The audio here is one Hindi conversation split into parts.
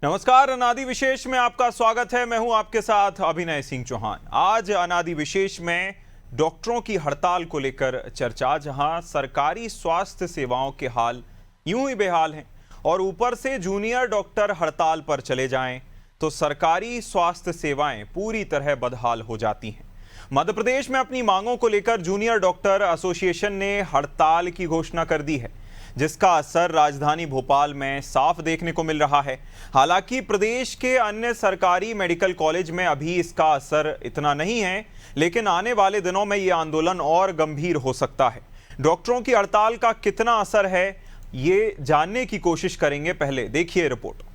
नमस्कार, अनादि विशेष में आपका स्वागत है। मैं हूं आपके साथ अभिनय सिंह चौहान। आज अनादि विशेष में डॉक्टरों की हड़ताल को लेकर चर्चा, जहां सरकारी स्वास्थ्य सेवाओं के हाल यूं ही बेहाल हैं और ऊपर से जूनियर डॉक्टर हड़ताल पर चले जाएं तो सरकारी स्वास्थ्य सेवाएं पूरी तरह बदहाल हो जाती हैं। मध्य प्रदेश में अपनी मांगों को लेकर जूनियर डॉक्टर एसोसिएशन ने हड़ताल की घोषणा कर दी है, जिसका असर राजधानी भोपाल में साफ देखने को मिल रहा है। हालांकि प्रदेश के अन्य सरकारी मेडिकल कॉलेज में अभी इसका असर इतना नहीं है, लेकिन आने वाले दिनों में ये आंदोलन और गंभीर हो सकता है। डॉक्टरों की हड़ताल का कितना असर है, ये जानने की कोशिश करेंगे। पहले देखिए रिपोर्ट।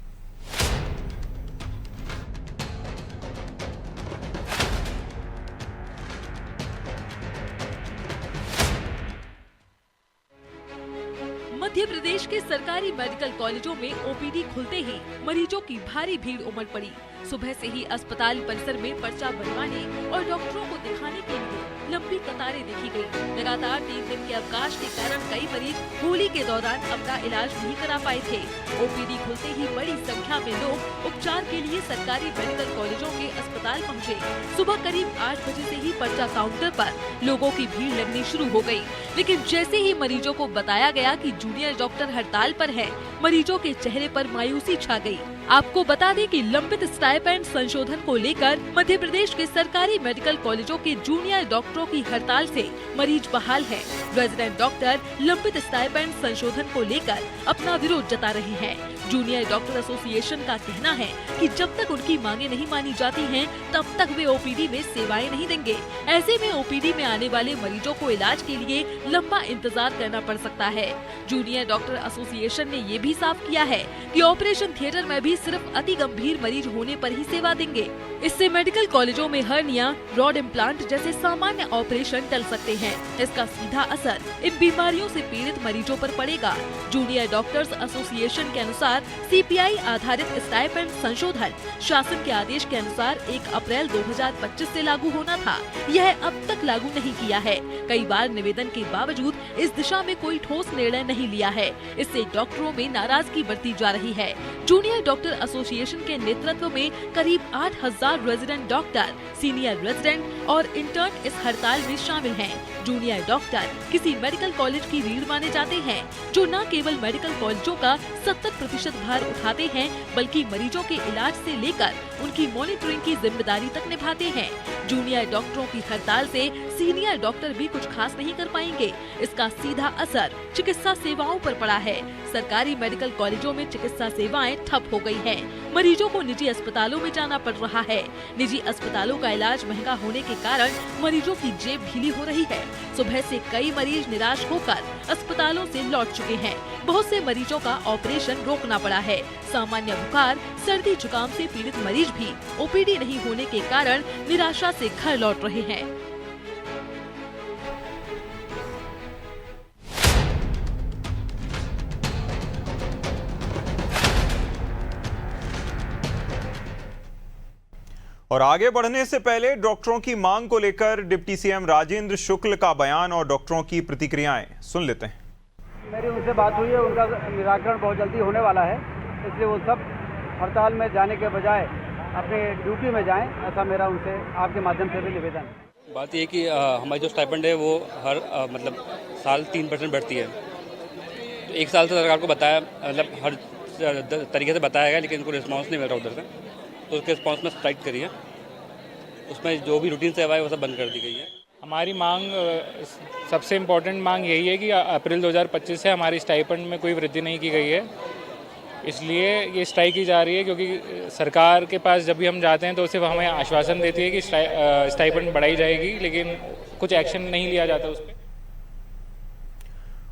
मध्य प्रदेश के सरकारी मेडिकल कॉलेजों में ओपीडी खुलते ही मरीजों की भारी भीड़ उमड़ पड़ी। सुबह से ही अस्पताल परिसर में पर्चा बनवाने और डॉक्टरों को दिखाने के लिए लंबी कतारें देखी गई। लगातार 3 दिन के अवकाश के कारण कई मरीज होली के दौरान अपना इलाज नहीं करा पाए थे। ओपीडी खुलते ही बड़ी संख्या में लोग उपचार के लिए सरकारी मेडिकल कॉलेजों के अस्पताल पहुंचे। सुबह करीब 8 बजे से ही पर्चा काउंटर पर लोगों की भीड़ लगनी शुरू हो गई, लेकिन जैसे ही मरीजों को बताया गया कि जूनियर डॉक्टर हड़ताल पर है, मरीजों के चेहरे पर मायूसी छा गई। आपको बता दें कि लंबित स्टाइपेंड संशोधन को लेकर मध्य प्रदेश के सरकारी मेडिकल कॉलेजों के जूनियर डॉक्टरों की हड़ताल से मरीज बहाल हैं। रेजिडेंट डॉक्टर लंबित स्टाइपेंड संशोधन को लेकर अपना विरोध जता रहे हैं। जूनियर डॉक्टर एसोसिएशन का कहना है कि जब तक उनकी मांगे नहीं मानी जाती हैं, तब तक वे ओपीडी में सेवाएं नहीं देंगे। ऐसे में ओपीडी में आने वाले मरीजों को इलाज के लिए लंबा इंतजार करना पड़ सकता है। जूनियर डॉक्टर एसोसिएशन ने ये भी साफ किया है कि ऑपरेशन थिएटर में भी सिर्फ अति गंभीर मरीज होने पर ही सेवा देंगे। इससे मेडिकल कॉलेजों में हर्निया, रॉड इम्प्लांट जैसे सामान्य ऑपरेशन टल सकते हैं। इसका सीधा असर इन बीमारियों से पीड़ित मरीजों पर पड़ेगा। जूनियर डॉक्टर्स एसोसिएशन के अनुसार सीपीआई आधारित स्टाइपेंड संशोधन शासन के आदेश के अनुसार 1 अप्रैल 2025 से लागू होना था। यह अब तक लागू नहीं किया है। कई बार निवेदन के बावजूद इस दिशा में कोई ठोस निर्णय नहीं लिया है। इससे डॉक्टरों में नाराजगी बढ़ती जा रही है। जूनियर डॉक्टर एसोसिएशन के नेतृत्व में करीब 8000 रेजिडेंट डॉक्टर, सीनियर रेजिडेंट और इंटर्न इस हड़ताल में शामिल हैं। जूनियर डॉक्टर किसी मेडिकल कॉलेज की रीढ़ माने जाते हैं, जो न केवल मेडिकल कॉलेजों का 70% भार उठाते हैं, बल्कि मरीजों के इलाज से लेकर उनकी मॉनिटरिंग की जिम्मेदारी तक निभाते हैं। जूनियर डॉक्टरों की हड़ताल से सीनियर डॉक्टर भी कुछ खास नहीं कर पाएंगे। इसका सीधा असर चिकित्सा सेवाओं पर पड़ा है। सरकारी मेडिकल कॉलेजों में चिकित्सा सेवाएं ठप हो गई हैं। मरीजों को निजी अस्पतालों में जाना पड़ रहा है। निजी अस्पतालों का इलाज महंगा होने के कारण मरीजों की जेब ढीली हो रही है। सुबह से कई मरीज निराश होकर अस्पतालों से लौट चुके हैं। बहुत से मरीजों का ऑपरेशन रोकना पड़ा है। सामान्य बुखार, सर्दी जुकाम से पीड़ित मरीज भी ओपीडी नहीं होने के कारण निराशा से घर लौट रहे हैं। और आगे बढ़ने से पहले डॉक्टरों की मांग को लेकर डिप्टी सीएम राजेंद्र शुक्ल का बयान और डॉक्टरों की प्रतिक्रियाएं सुन लेते हैं। मेरी उनसे बात हुई है, उनका निराकरण बहुत जल्दी होने वाला है, इसलिए वो सब हड़ताल में जाने के बजाय अपने ड्यूटी में जाएं, ऐसा मेरा उनसे आपके माध्यम से भी निवेदन है। बात ये कि हमारी जो स्टाइपेंड है वो हर मतलब साल 3% बढ़ती है। तो 1 साल से सरकार को बताया, मतलब हर तरीके से बताया गया, लेकिन उनको रिस्पॉन्स नहीं मिल रहा उधर से। तो उसके रिस्पॉन्स में स्ट्राइक करी है। उसमें जो भी रूटीन सेवा है वो सब बंद कर दी गई है। हमारी मांग, सबसे इम्पोर्टेंट मांग यही है कि अप्रैल 2025 से हमारी स्टाइपेंड में कोई वृद्धि नहीं की गई है। इसलिए ये स्ट्राइक की जा रही है, क्योंकि सरकार के पास जब भी हम जाते हैं तो सिर्फ हमें आश्वासन देती है कि स्टाइपेंड बढ़ाई जाएगी, लेकिन कुछ एक्शन नहीं लिया जाता उस पर।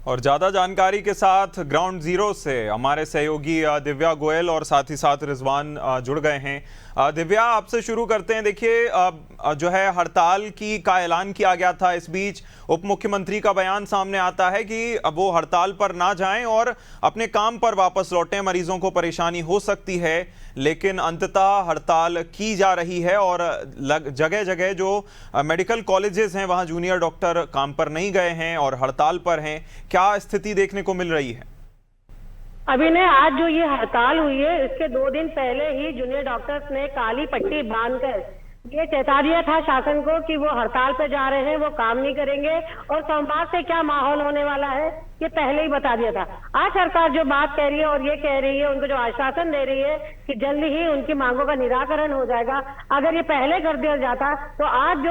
और ज्यादा जानकारी के साथ ग्राउंड जीरो से हमारे सहयोगी दिव्या गोयल और साथ ही साथ रिजवान जुड़ गए हैं। दिव्या, आपसे शुरू करते हैं। देखिए, जो है हड़ताल का ऐलान किया गया था, इस बीच उप मुख्यमंत्री का बयान सामने आता है कि अब वो हड़ताल पर ना जाएं और अपने काम पर वापस लौटें। मरीजों को परेशानी हो सकती है, लेकिन अंततः हड़ताल की जा रही है और जगह जगह जो मेडिकल कॉलेजेस हैं वहां जूनियर डॉक्टर काम पर नहीं गए हैं और हड़ताल पर हैं। क्या स्थिति देखने को मिल रही है? अभिनय, आज जो ये हड़ताल हुई है, इसके 2 दिन पहले ही जूनियर डॉक्टर्स ने काली पट्टी बांधकर ये चेता दिया था शासन को कि वो हड़ताल पे जा रहे हैं, वो काम नहीं करेंगे और सोमवार से क्या माहौल होने वाला है ये पहले ही बता दिया था। आज सरकार जो बात कह रही है और ये कह रही है, उनको जो आश्वासन दे रही है कि जल्दी ही उनकी मांगों का निराकरण हो जाएगा, अगर ये पहले कर दिया जाता तो आज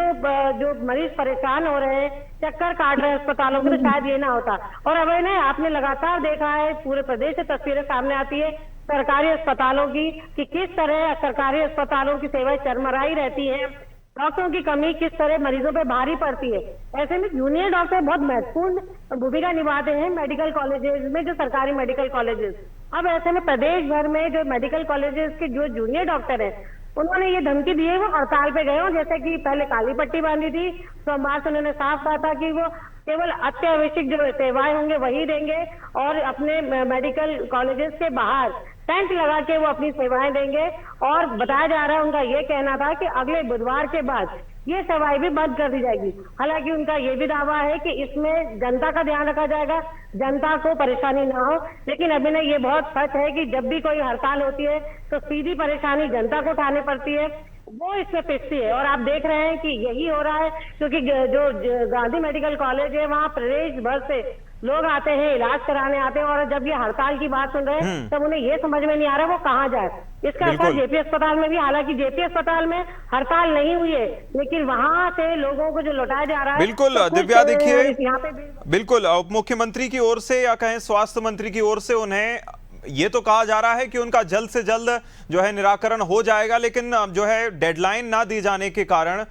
जो मरीज परेशान हो रहे हैं, चक्कर काट रहे हैं अस्पतालों में, तो शायद ये ना होता। और अब नहीं, आपने लगातार देखा है, पूरे प्रदेश से तस्वीरें सामने आती है सरकारी अस्पतालों की कि किस तरह सरकारी अस्पतालों की सेवाएं चरमराई रहती है, डॉक्टरों की कमी किस तरह मरीजों पे भारी पड़ती है। ऐसे में जूनियर डॉक्टर बहुत महत्वपूर्ण भूमिका निभाते हैं मेडिकल कॉलेजेस में, जो सरकारी मेडिकल कॉलेजेस। अब ऐसे में प्रदेश भर में जो मेडिकल कॉलेजेस के जो जूनियर डॉक्टर हैं, उन्होंने ये धमकी दी है वो हड़ताल पे गए हो। जैसे कि पहले काली पट्टी बांधी थी, सोमवार से उन्होंने साफ कहा था कि वो केवल अत्यावश्यक जो सेवाएं होंगे वही देंगे और अपने मेडिकल कॉलेजेस के बाहर टेंट लगा के वो अपनी सेवाएं देंगे। और बताया जा रहा है, उनका ये कहना था कि अगले बुधवार के बाद ये सेवाएं भी बंद कर दी जाएगी। हालांकि उनका ये भी दावा है कि इसमें जनता का ध्यान रखा जाएगा, जनता को परेशानी ना हो। लेकिन अभिनय, ये बहुत सच है कि जब भी कोई हड़ताल होती है तो सीधी परेशानी जनता को उठानी पड़ती है, वो इसमें पिसती है। और आप देख रहे हैं कि यही हो रहा है, क्योंकि जो गांधी मेडिकल कॉलेज है, वहाँ प्रदेश भर से लोग आते हैं, इलाज कराने आते हैं, और जब ये हड़ताल की बात सुन रहे हैं तब उन्हें ये समझ में नहीं आ रहा वो कहाँ जाए। इसका असर जेपी अस्पताल में भी, हालांकि जेपी अस्पताल में हड़ताल नहीं हुई है, लेकिन वहां से लोगों को जो लौटाया जा रहा है। बिल्कुल तो दिव्या, देखिए यहाँ पे बिल्कुल उप मुख्यमंत्री की ओर से या कहें स्वास्थ्य मंत्री की ओर से उन्हें ये तो कहा जा रहा है कि उनका जल्द से जल्द जो है निराकरण हो जाएगा, लेकिन जो है डेडलाइन ना दी जाने के कारण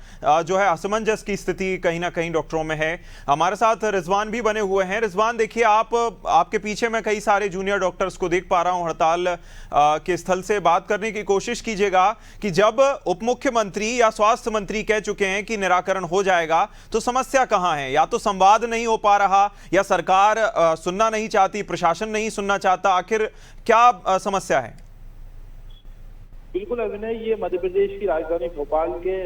जो है असमंजस की स्थिति कहीं ना कहीं डॉक्टरों में है। हमारे साथ रिजवान भी बने हुए हैं। रिजवान, देखिए आपके पीछे मैं कई सारे जूनियर डॉक्टर्स को देख पा रहा हूं। हड़ताल के स्थल से बात करने की कोशिश कीजिएगा कि जब उप मुख्यमंत्री या स्वास्थ्य मंत्री कह चुके हैं कि निराकरण हो जाएगा, तो समस्या कहां है? या तो संवाद नहीं हो पा रहा, या सरकार सुनना नहीं चाहती, प्रशासन नहीं सुनना चाहता, आखिर क्या समस्या है? बिल्कुल अभिनय, ये मध्य प्रदेश की राजधानी भोपाल के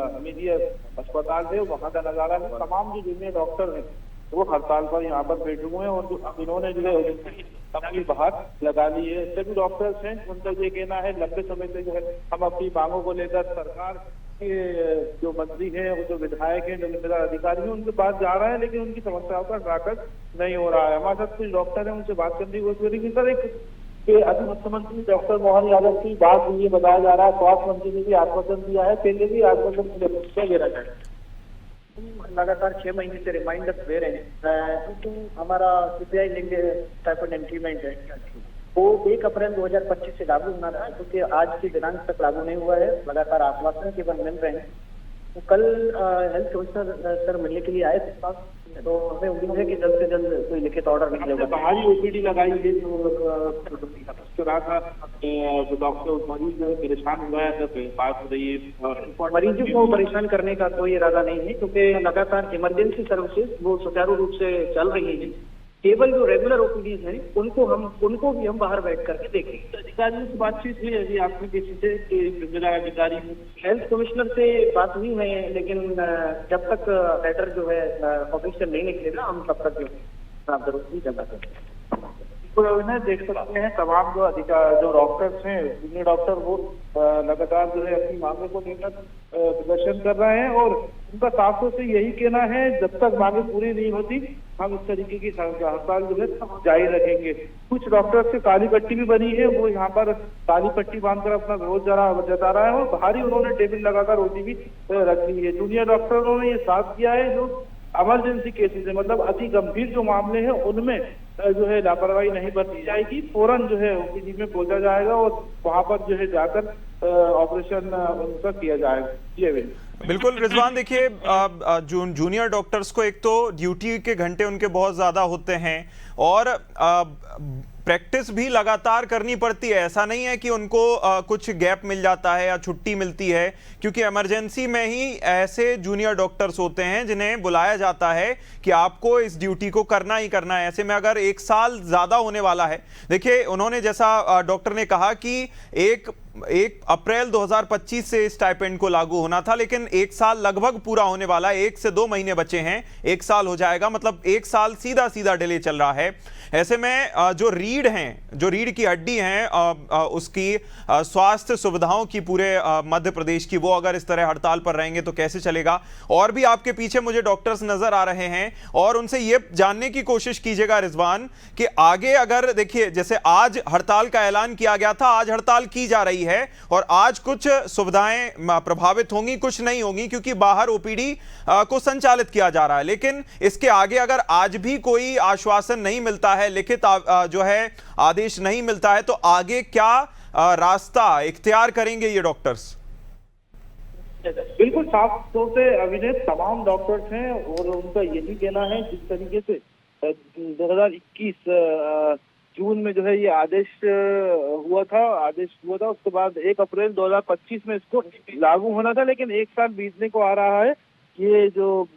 हमीदी अस्पताल है, वहाँ का नजारा है। तमाम जो जूनियर डॉक्टर हैं वो हड़ताल पर यहाँ पर बैठे हुए हैं और इन्होंने जो है अपनी बाहर लगा ली है। सभी डॉक्टर्स हैं, उनका ये कहना है लंबे समय से जो है हम अपनी मांगों को लेकर सरकार के जो मंत्री हैं, जो विधायक हैं, जो जिम्मेदार अधिकारी हैं, उनके पास जा रहे हैं, लेकिन उनकी समस्याओं का निराकरण नहीं हो रहा है। हमारे साथ कुछ डॉक्टर हैं, उनसे बात करने की कोशिश करेंगे। सर, एक अभी मुख्यमंत्री डॉक्टर मोहन यादव की बात हुई है, बताया जा रहा है स्वास्थ्य मंत्री ने भी आश्वासन दिया है, पहले भी आश्वासन क्या देना चाहिए? लगातार 6 महीने से रिमाइंडर दे रहे हैं, क्योंकि हमारा सीपीआई लिंक स्टाइपेंड इंक्रीमेंट है वो 1 अप्रैल 2025 से लागू होना था, क्योंकि आज के दिनांक तक लागू नहीं हुआ है। लगातार आश्वासन केवल मिल रहे हैं। तो कल हेल्थ कमिश्नर सर मिलने के लिए आए थे पास, तो हमें उम्मीद है कि जल्द से जल्द कोई लिखित ऑर्डर निकलेगा। बाहरी ओपीडी लगाई है तो डॉक्टर मरीज परेशान हुआ है, बात हो रही है। मरीजों को परेशान करने का कोई इरादा नहीं है, क्योंकि लगातार इमरजेंसी सर्विसेज वो सुचारू रूप से चल रही है। केवल जो रेगुलर ओपीडीज हैं उनको भी हम बाहर बैठ करके देखेंगे। अधिकारियों से बातचीत हुई है आपने किसी से? जिम्मेदार अधिकारी हेल्थ कमिश्नर से बात हुई है, लेकिन जब तक लेटर जो है ऑफिशियल नहीं निकलेगा हम तब तक जरूर नहीं चल सकते। देख सकते हैं तमाम जो डॉक्टर्स हैं, जूनियर डॉक्टर, वो लगातार जो है अपनी मांगों को लेकर प्रदर्शन कर रहे हैं और उनका साफ से यही कहना है जब तक मांगे पूरी नहीं होती हम इस तरीके की हड़ताल जो है जारी रखेंगे। कुछ डॉक्टर्स से काली पट्टी भी बनी है, वो यहाँ पर काली पट्टी बांधकर अपना विरोध जता रहा है और बाहरी उन्होंने टेबल लगाकर रोटी भी रख ली है। जूनियर डॉक्टरों ने ये साफ किया है जो इमरजेंसी केसेस है, मतलब अति गंभीर जो मामले हैं उनमें जो है लापरवाही नहीं बरती जाएगी, फौरन जो है ओपीडी में पहुंचा जाएगा और वहां पर जो है जाकर ऑपरेशन उनका किया जाएगा। जी बिल्कुल रिजवान, देखिए जूनियर डॉक्टर्स को एक तो ड्यूटी के घंटे उनके बहुत ज़्यादा होते हैं और प्रैक्टिस भी लगातार करनी पड़ती है। ऐसा नहीं है कि उनको कुछ गैप मिल जाता है या छुट्टी मिलती है, क्योंकि इमरजेंसी में ही ऐसे जूनियर डॉक्टर्स होते हैं जिन्हें बुलाया जाता है कि आपको इस ड्यूटी को करना ही करना है। ऐसे में अगर 1 साल ज़्यादा होने वाला है, देखिए उन्होंने जैसा डॉक्टर ने कहा कि एक 1 अप्रैल 2025 से स्टाइपेंड को लागू होना था, लेकिन 1 साल लगभग पूरा होने वाला है, 1 से 2 महीने बचे हैं, 1 साल हो जाएगा, मतलब 1 साल सीधा सीधा डिले चल रहा है। ऐसे में जो रीढ़ हैं, जो रीढ़ की हड्डी हैं, उसकी स्वास्थ्य सुविधाओं की पूरे मध्य प्रदेश की, वो अगर इस तरह हड़ताल पर रहेंगे तो कैसे चलेगा। और भी आपके पीछे मुझे डॉक्टर्स नजर आ रहे हैं और उनसे ये जानने की कोशिश कीजिएगा रिजवान कि आगे अगर देखिए जैसे आज हड़ताल का ऐलान किया गया था, आज हड़ताल की जा रही है और आज कुछ सुविधाएं प्रभावित होंगी, कुछ नहीं होंगी क्योंकि बाहर ओपीडी को संचालित किया जा रहा है। लेकिन इसके आगे अगर आज भी कोई आश्वासन नहीं मिलता है, लिखित जो है आदेश नहीं मिलता है, तो आगे क्या रास्ता इख्तियार करेंगे ये डॉक्टर्स? बिल्कुल साफ तौर से अभिनय तमाम डॉक्टर्स हैं और उनका यही कहना है, जिस तरीके से 2021 जून में जो है ये आदेश हुआ था, उसके बाद 1 अप्रैल 2025 में इसको लागू होना था, लेकिन 1 साल बीतने को आ रहा है। ये जो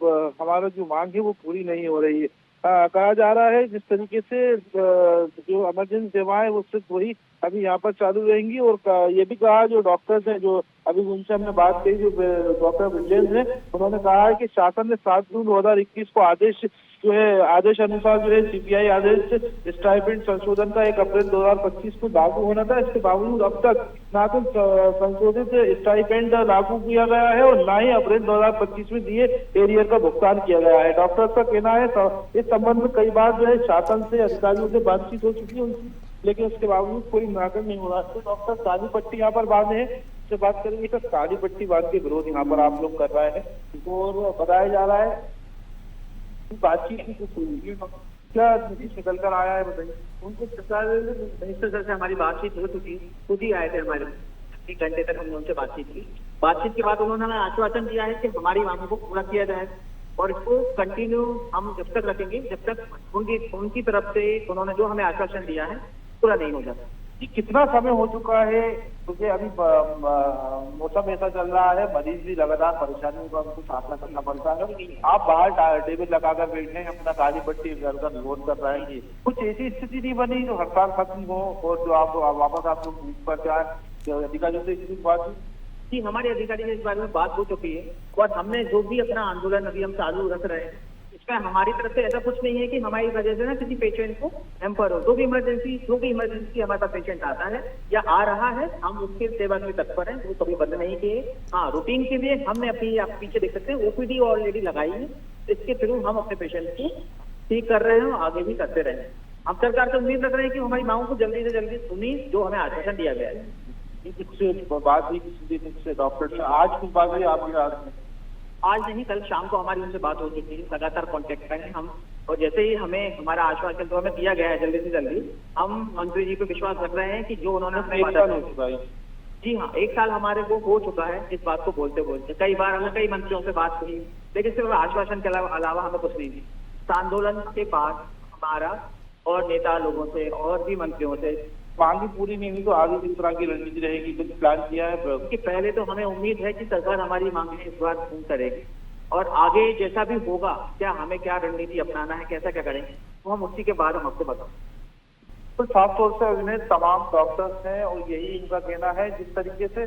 हमारा जो मांग है वो पूरी नहीं हो रही है। कहा जा रहा है जिस तरीके से जो इमरजेंसी सेवाएं वो सिर्फ वही अभी यहाँ पर चालू रहेंगी और ये भी कहा जो डॉक्टर्स हैं, जो अभी उनसे हमने बात की, जो डॉक्टर विजयन है, उन्होंने कहा है कि शासन ने 7 जून 2021 को आदेश अनुसार जो है सीपीआई आदेश स्टाइपेंड संशोधन का 1 अप्रैल 2025 को लागू होना था। इसके बावजूद अब तक ना तो संशोधित स्टाइपेंड लागू किया गया है और ना ही अप्रैल 2025 में दिए एरियर का भुगतान किया गया है। डॉक्टर्स का कहना है इस संबंध में कई बार जो है शासन से अधिकारियों से बातचीत हो चुकी है उनकी, लेकिन उसके बावजूद कोई निराकरण नहीं हो रहा। तो डॉक्टर काली पट्टी यहाँ पर बांधे हैं, से बात करेंगे तो काली पट्टी बांध के विरोध यहाँ पर आप लोग कर रहे हैं और बताया जा रहा है बातचीत की कुछ हुई, क्या निकल कर आया है बताइए। उनको मिनिस्टर सर से हमारी बातचीत हो चुकी, खुद ही आए थे हमारे, 1 घंटे तक हमने उनसे बातचीत की। बातचीत के बाद उन्होंने हमें आश्वासन दिया है कि हमारी मांगों को पूरा किया जाए और इसको कंटिन्यू हम जब तक रखेंगे जब तक उनकी तरफ से उन्होंने जो हमें आश्वासन दिया है पूरा नहीं हो जाता। कितना समय हो चुका है, क्योंकि अभी मौसम ऐसा चल रहा है, मरीज भी लगातार परेशानियों का उनको सामना करना पड़ता है। आप बाहर टेबल लगाकर बैठे हैं, अपना काली पट्टी घर का विरोध कर रहे हैं, कुछ ऐसी स्थिति नहीं बनी जो हड़ताल खत्म हो और जो आप वापस आप लोग बीच पर जाए अधिकारियों से इसी बात जी, हमारे अधिकारी इस बारे में बात हो चुकी है और हमने जो भी अपना आंदोलन अभी हम चालू रख रहे हैं, इसमें हमारी तरफ से ऐसा कुछ नहीं है कि हमारी वजह से ना किसी पेशेंट को हैम्पर हो। जो भी इमरजेंसी हमारे पास पेशेंट आता है या आ रहा है, हम उसकी सेवा के लिए तत्पर हैं, वो कभी बंद नहीं किए। हाँ, रूटीन के लिए हमने अपनी आप पीछे देख सकते हैं ओपीडी ऑलरेडी लगाई है, इसके थ्रू हम अपने पेशेंट को ठीक कर रहे हैं और आगे भी करते रहे। हम सरकार से उम्मीद रख रहे हैं कि हमारी मांगों को जल्दी से जल्दी सुनी, जो हमें आश्वासन दिया गया है। बात हुई डॉक्टर से, आज कुछ बात हुई आपकी? आज नहीं, कल शाम को हमारी उनसे बात हो चुकी है, लगातार कांटेक्ट करें हम, और जैसे ही हमें हमारा आश्वासन तो हमें दिया गया है जल्दी से जल्दी, हम मंत्री जी पे विश्वास रख रहे हैं कि जो उन्होंने जी हाँ 1 साल हमारे को हो चुका है इस बात को बोलते बोलते। कई बार हमें कई मंत्रियों से बात हुई, लेकिन सिर्फ आश्वासन के अलावा हमें कुछ नहीं दी। आंदोलन के बाद हमारा और नेता लोगों से और भी मंत्रियों से मांगी पूरी नहीं हुई तो आगे किस तरह की रणनीति रहेगी, कुछ प्लान किया है? क्योंकि पहले तो हमें उम्मीद है कि सरकार हमारी मांगें इस बार पूर्ण करेगी और आगे जैसा भी होगा, क्या हमें क्या रणनीति अपनाना है, कैसा क्या करेंगे, तो हम उसी के बाद हम आपको बताएंगे। तो साफ तौर से अभिनय तमाम डॉक्टर्स हैं और यही इनका कहना है, जिस तरीके से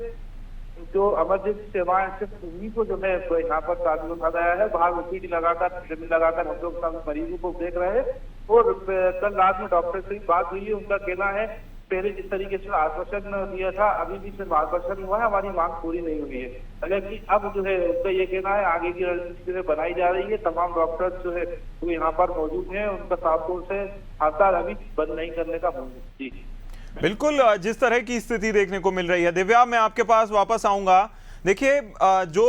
जो इमरजेंसी सेवाएं सिर्फ उन्हीं को जो है यहाँ पर चालू रखा गया है, बाहर ओपीडी लगाकर हम लोग सब मरीजों को देख रहे हैं। और कल रात में डॉक्टर से बात हुई है, उनका कहना है पहले जिस तरीके से आश्वासन दिया था, अभी भी सिर्फ आश्वासन हुआ है, हमारी मांग पूरी नहीं हुई है। हालांकि अब जो है उनका ये कहना है आगे की रणनीति जो है बनाई जा रही है। तमाम डॉक्टर्स जो है वो यहाँ पर मौजूद हैं, उनका साफ तौर से हड़ताल अभी बंद नहीं करने का जी बिल्कुल। जिस तरह की स्थिति देखने को मिल रही है, दिव्या मैं आपके पास वापस आऊंगा। देखिए जो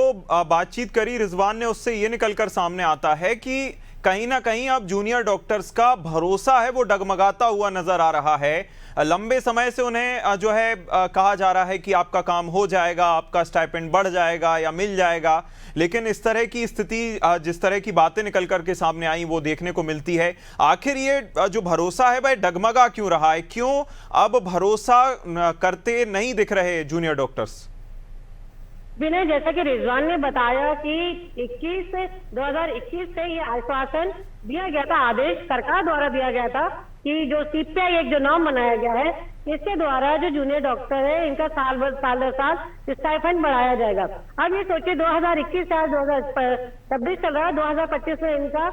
बातचीत करी रिजवान ने, उससे ये निकलकर सामने आता है कि कहीं ना कहीं अब जूनियर डॉक्टर्स का भरोसा है वो डगमगाता हुआ नजर आ रहा है। लंबे समय से उन्हें जो है कहा जा रहा है कि आपका काम हो जाएगा, आपका स्टाइपेंड बढ़ जाएगा या मिल जाएगा, लेकिन इस तरह की स्थिति, जिस तरह की बातें निकल कर के सामने आई वो देखने को मिलती है। आखिर ये जो भरोसा है भाई डगमगा क्यों रहा है, क्यों अब भरोसा करते नहीं दिख रहे जूनियर डॉक्टर्स? विनय, जैसा कि रिजवान ने बताया कि 2021 से ये आश्वासन दिया गया था, आदेश सरकार द्वारा दिया गया था कि जो सीपीआई एक जो नॉर्म बनाया गया है, इसके द्वारा जो जूनियर डॉक्टर है इनका साल दर साल स्टाइपेंड बढ़ाया जाएगा। अब ये सोचिए 2021 से 2026 चल रहा है, 2025 में इनका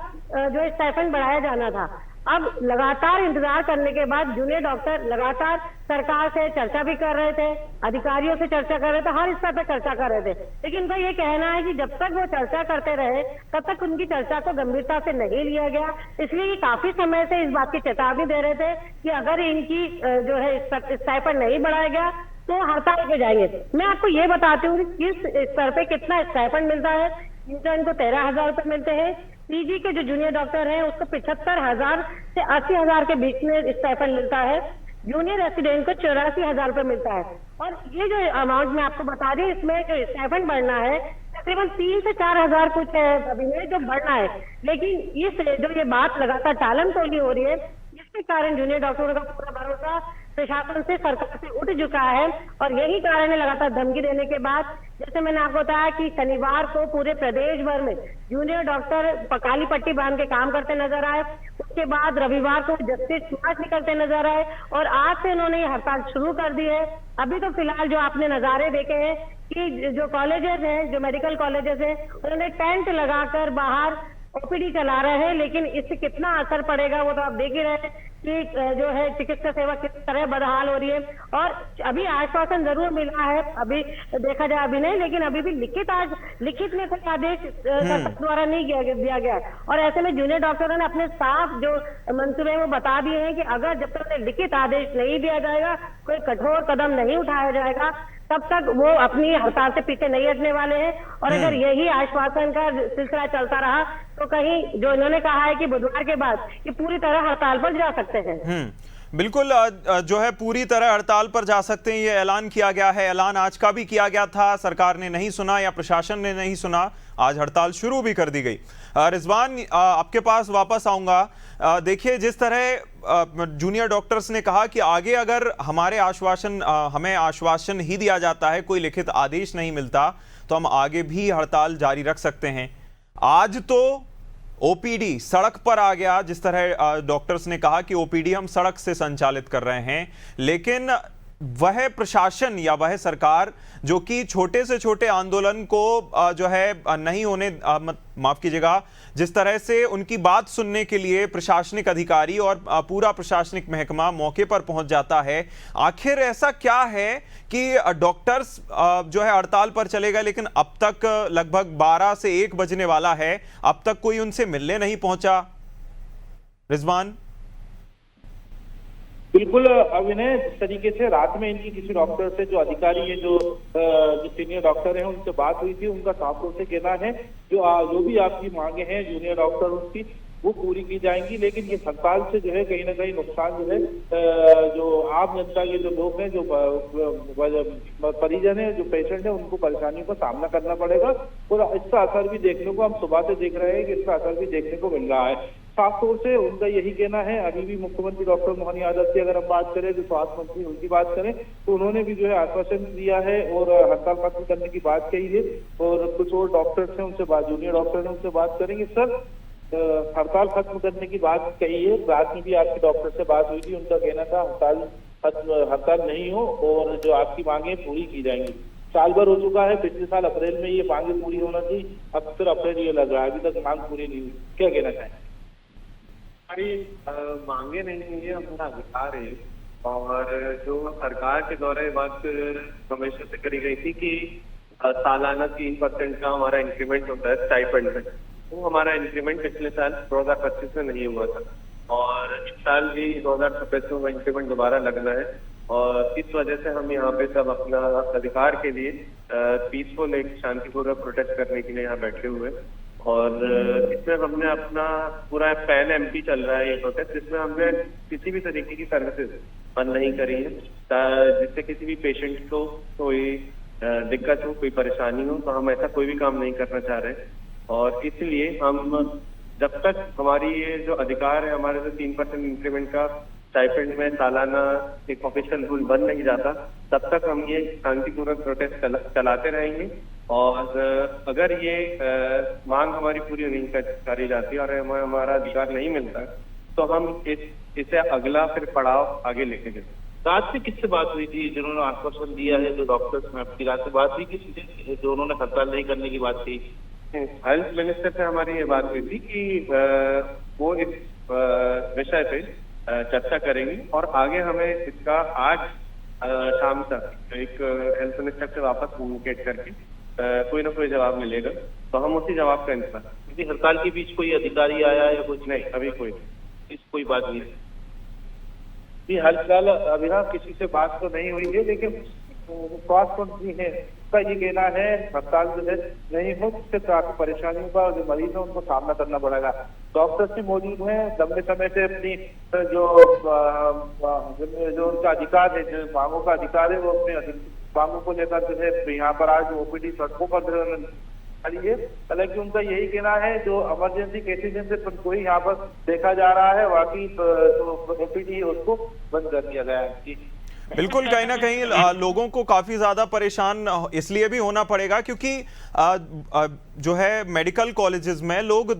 जो स्टाइपेंड बढ़ाया जाना था। अब लगातार इंतजार करने के बाद जूनियर डॉक्टर लगातार सरकार से चर्चा भी कर रहे थे, अधिकारियों से चर्चा कर रहे थे, हर स्तर पर चर्चा कर रहे थे, लेकिन उनका ये कहना है कि जब तक वो चर्चा करते रहे तब तक उनकी चर्चा को गंभीरता से नहीं लिया गया। इसलिए ये काफी समय से इस बात की चेतावनी दे रहे थे कि अगर इनकी जो है स्टाइपेंड नहीं बढ़ाया गया तो हड़ताल पे जाएंगे। मैं आपको ये बताती हूँ कि किस स्तर पे कितना स्टाइपेंड मिलता है। इंटर्न को 13,000 रुपये मिलते हैं, पीजी के जो जूनियर डॉक्टर हैं उसको 75,000 से 80,000 के बीच में स्टाइपेंड मिलता है, जूनियर रेसिडेंट को 84,000 रुपये मिलता है। और ये जो अमाउंट मैं आपको बता रही हूँ, इसमें जो स्टाइपेंड बढ़ना है तकरीबन 3 से 4,000 कुछ है अभी में जो बढ़ना है, लेकिन इस जो ये बात लगातार टालम टोली हो रही है, जिसके कारण जूनियर डॉक्टरों का पूरा भरोसा प्रशासन से, सरकार से उठ चुका है। और यही कारण है लगातार धमकी देने के बाद, जैसे मैंने आपको बताया कि शनिवार को पूरे प्रदेश भर में जूनियर डॉक्टर काली पट्टी बांध के काम करते नजर आए, उसके बाद रविवार को जस्टिस मार्च निकलते नजर आए और आज से उन्होंने ये हड़ताल शुरू कर दी है। अभी तो फिलहाल जो आपने नजारे देखे हैं कि जो कॉलेजेस हैं, जो मेडिकल कॉलेजेस हैं, उन्होंने टेंट लगाकर बाहर ओपीडी चला रहे हैं, लेकिन इससे कितना असर पड़ेगा वो तो आप देख ही रहे हैं कि जो है चिकित्सा सेवा किस तरह बदहाल हो रही है। और अभी आश्वासन जरूर मिला है, अभी देखा जाए अभी नहीं, लेकिन अभी भी लिखित में कोई आदेश सरकार द्वारा नहीं दिया गया। और ऐसे में जूनियर डॉक्टरों ने अपने साफ जो मंसूबे वो बता दिए हैं कि अगर जब तक लिखित आदेश नहीं दिया जाएगा, कोई कठोर कदम नहीं उठाया जाएगा, तब तक वो अपनी हड़ताल से पीछे नहीं हटने वाले हैं। और अगर यही आश्वासन का सिलसिला चलता रहा तो कहीं जो इन्होंने कहा है कि बुधवार के बाद ये पूरी तरह हड़ताल पर जा सकते हैं। बिल्कुल, जो है पूरी तरह हड़ताल पर जा सकते हैं, ये ऐलान किया गया है। ऐलान आज का भी किया गया था, सरकार ने नहीं सुना या प्रशासन ने नहीं सुना, आज हड़ताल शुरू भी कर दी गई। रिजवान, आपके पास वापस आऊंगा। देखिए, जिस तरह जूनियर डॉक्टर्स ने कहा कि आगे अगर हमें आश्वासन ही दिया जाता है, कोई लिखित आदेश नहीं मिलता, तो हम आगे भी हड़ताल जारी रख सकते हैं। आज तो ओपीडी सड़क पर आ गया, जिस तरह डॉक्टर्स ने कहा कि ओपीडी हम सड़क से संचालित कर रहे हैं, लेकिन वह प्रशासन या वह सरकार जो कि छोटे से छोटे आंदोलन को जो है नहीं होने, माफ कीजिएगा, जिस तरह से उनकी बात सुनने के लिए प्रशासनिक अधिकारी और पूरा प्रशासनिक महकमा मौके पर पहुंच जाता है, आखिर ऐसा क्या है कि डॉक्टर्स जो है हड़ताल पर चले गए, लेकिन अब तक लगभग 12 से 1 बजने वाला है, अब तक कोई उनसे मिलने नहीं पहुंचा? रिजवान। बिल्कुल अभिनय, जिस तरीके से रात में इनकी किसी डॉक्टर से, जो अधिकारी है, जो सीनियर डॉक्टर हैं, उनसे बात हुई थी, उनका साफ तौर से कहना है जो भी आपकी मांगे हैं जूनियर डॉक्टर की वो पूरी की जाएंगी, लेकिन ये हड़ताल से जो है कहीं ना कहीं नुकसान जो है जो आम जनता के जो लोग हैं, जो परिजन है, जो पेशेंट है, उनको परेशानियों का सामना करना पड़ेगा। और इसका असर भी देखने को हम सुबह से देख रहे हैं कि इसका असर भी देखने को मिल रहा है। साफ तौर से उनका यही कहना है। अभी भी मुख्यमंत्री डॉक्टर मोहन यादव की अगर हम बात करें, जो स्वास्थ्य मंत्री उनकी बात करें, तो उन्होंने भी जो है आश्वासन दिया है और हड़ताल खत्म करने की बात कही है। और कुछ और डॉक्टर्स हैं, उनसे बात, जूनियर डॉक्टर हैं, उनसे बात करेंगे। सर, हड़ताल खत्म करने की बात कही है, रात में भी आपके डॉक्टर से बात हुई थी, उनका कहना था हड़ताल नहीं हो और जो आपकी मांगे पूरी की जाएंगी। साल भर हो चुका है, पिछले साल अप्रैल में ये मांगे पूरी होना थी, अब फिर अप्रैल ये लग रहा है, अभी तक मांग पूरी नहीं हुई, क्या कहना चाहेंगे? हमारी मांगे नहीं हुई है, हमारा अधिकार है। और जो सरकार के द्वारा बात हमेशा से करी गई थी कि सालाना 3% का हमारा इंक्रीमेंट होता है स्टाइपेंड में, वो हमारा इंक्रीमेंट पिछले साल 2025 में नहीं हुआ था और इस साल भी 2026 में इंक्रीमेंट दोबारा लगना है। और इस वजह से हम यहाँ पे सब अपना अधिकार के लिए पीसफुल एक शांतिपूर्वक प्रोटेस्ट करने के लिए यहाँ बैठे हुए। और इसमें हमने अपना पूरा पैन एम्प्टी चल रहा है ये प्रोटेस्ट, जिसमें हमने किसी भी तरीके की सर्विसेज बंद नहीं करी है, जिससे किसी भी पेशेंट को कोई दिक्कत हो, कोई परेशानी हो, तो हम ऐसा कोई भी काम नहीं करना चाह रहे। और इसलिए हम जब तक हमारी ये जो अधिकार है, हमारे जो 3% इंक्रीमेंट का स्टाइपेंड में सालाना एक ऑफिशियल रूल बन नहीं जाता, तब तक हम ये शांतिपूर्वक प्रोटेस्ट चलाते रहेंगे। और अगर ये मांग हमारी पूरी नहीं करी जाती और हमें हमारा अधिकार नहीं मिलता, तो हम इसे अगला फिर पड़ाव आगे लेके गए। रात से किससे बात हुई थी जिन्होंने आश्वासन दिया है, जो डॉक्टर्स में आपकी रात से बात हुई किसी जो उन्होंने हड़ताल नहीं करने की बात की? हेल्थ मिनिस्टर से हमारी ये बात हुई थी कि वो इस विषय पे चर्चा करेंगे और आगे हमें इसका आज शाम तक एक हेल्थ मिनिस्टर से वापस कम्युनिकेट करके कोई ना कोई जवाब मिलेगा, तो हम उसी जवाब का इंतजार। क्योंकि हड़ताल के बीच कोई अधिकारी आया या कुछ नहीं, अभी कोई बात नहीं है। हाल अभी ना किसी से बात तो नहीं हुई है, लेकिन स्वास्थ्य मंत्री है उसका ये कहना है हड़ताल जो है नहीं हो, जिससे काफी परेशानियों का जो मरीज है उनको सामना करना पड़ेगा। डॉक्टर्स भी मौजूद हैं, लंबे समय से अपनी जो उनका अधिकार है, जो मांगों का अधिकार है, वो अपने मांगों को लेकर जो है यहाँ पर आज ओपीडी सड़कों पर हालांकि उनका यही कहना है जो इमरजेंसी केसेज से कोई यहाँ पर देखा जा रहा है, बाकी जो ओपीडी उसको बंद कर दिया गया है। बिल्कुल, कहीं ना कहीं लोगों को काफी ज्यादा परेशान इसलिए भी होना पड़ेगा क्योंकि जो है मेडिकल कॉलेजेस में लोग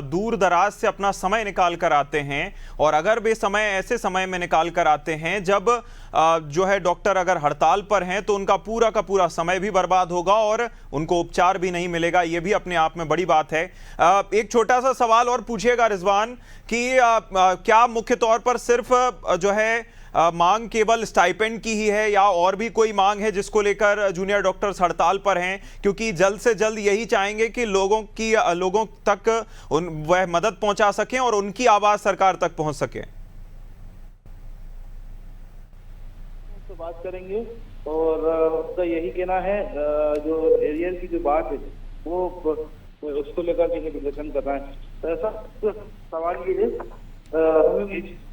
दूर दराज से अपना समय निकाल कर आते हैं, और अगर वे समय ऐसे समय में निकाल कर आते हैं जब जो है डॉक्टर अगर हड़ताल पर हैं तो उनका पूरा का पूरा समय भी बर्बाद होगा और उनको उपचार भी नहीं मिलेगा। ये भी अपने आप में बड़ी बात है। एक छोटा सा सवाल और पूछिएगा रिजवान कि क्या मुख्य तौर पर सिर्फ जो है मांग केवल स्टाइपेंड की ही है या और भी कोई मांग है जिसको लेकर जूनियर डॉक्टर्स हड़ताल पर हैं? क्योंकि जल्द से जल्द यही चाहेंगे कि लोगों तक वह मदद पहुंचा सकें और उनकी आवाज सरकार तक पहुंच सके। तो बात करेंगे और उसका यही कहना है जो एरियर की जो बात है वो उसको लेकर के प्रदर्शन कर रहा है। तो ऐसा सवाल ये है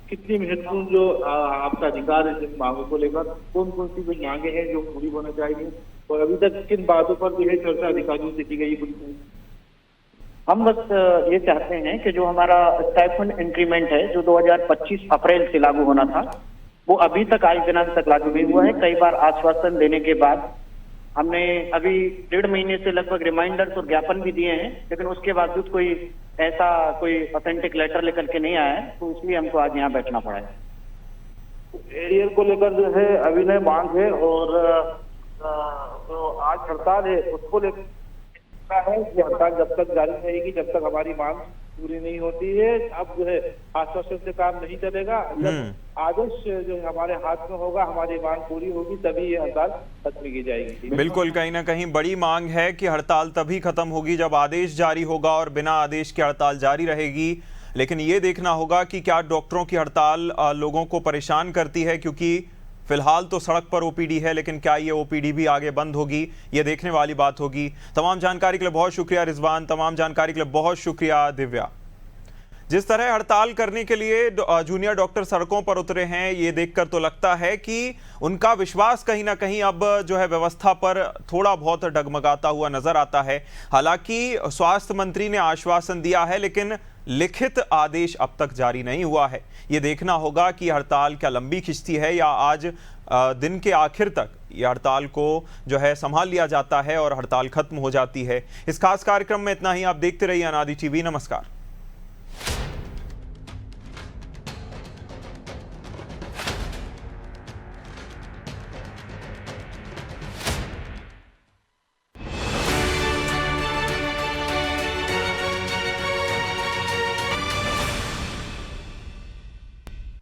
कितनी महत्वपूर्ण जो आपका अधिकार है जिन मांगों को लेकर, कौन कौन सी जो मांगे हैं जो पूरी होना चाहिए, और अभी तक किन बातों पर जो है चर्चा अधिकारियों से की गई? हम बस ये चाहते हैं कि जो हमारा स्टाइपेंड इंक्रीमेंट है जो 2025 अप्रैल से लागू होना था वो अभी तक आज दिनांक तक लागू नहीं हुआ है। कई बार आश्वासन देने के बाद हमने अभी 1.5 महीने से लगभग रिमाइंडर्स और ज्ञापन भी दिए हैं, लेकिन उसके बावजूद कोई ऑथेंटिक लेटर लेकर के नहीं आया है, तो इसलिए हमको आज यहाँ बैठना पड़ा है। एरियर को लेकर जो है अभिनय मांग है और तो आज हड़ताल है, उसको लेकर है कि हड़ताल जब तक जारी रहेगी जब तक हमारी मांग पूरी नहीं होती है। अब जो है आश्वासन से काम नहीं चलेगा, जब आदेश जो हमारे हाथ में होगा, हमारी मांग पूरी होगी, तभी ये हड़ताल खत्म की जाएगी। बिल्कुल, कहीं ना कहीं बड़ी मांग है कि हड़ताल तभी खत्म होगी जब आदेश जारी होगा और बिना आदेश के हड़ताल जारी रहेगी। लेकिन ये देखना होगा कि क्या डॉक्टरों की हड़ताल लोगों को परेशान करती है, क्योंकि फिलहाल तो सड़क पर ओपीडी है, लेकिन क्या ये ओपीडी भी आगे बंद होगी, ये देखने वाली बात होगी। तमाम जानकारी के लिए बहुत शुक्रिया रिजवान, तमाम जानकारी के लिए बहुत शुक्रिया दिव्या। जिस तरह हड़ताल करने के लिए जूनियर डॉक्टर सड़कों पर उतरे हैं, ये देखकर तो लगता है कि उनका विश्वास कहीं ना कहीं अब जो है व्यवस्था पर थोड़ा बहुत डगमगाता हुआ नजर आता है। हालांकि स्वास्थ्य मंत्री ने आश्वासन दिया है, लेकिन लिखित आदेश अब तक जारी नहीं हुआ है। ये देखना होगा कि हड़ताल क्या लंबी खिंचती है या आज दिन के आखिर तक ये हड़ताल को जो है संभाल लिया जाता है और हड़ताल खत्म हो जाती है। इस खास कार्यक्रम में इतना ही। आप देखते रहिए अनादि टीवी। नमस्कार।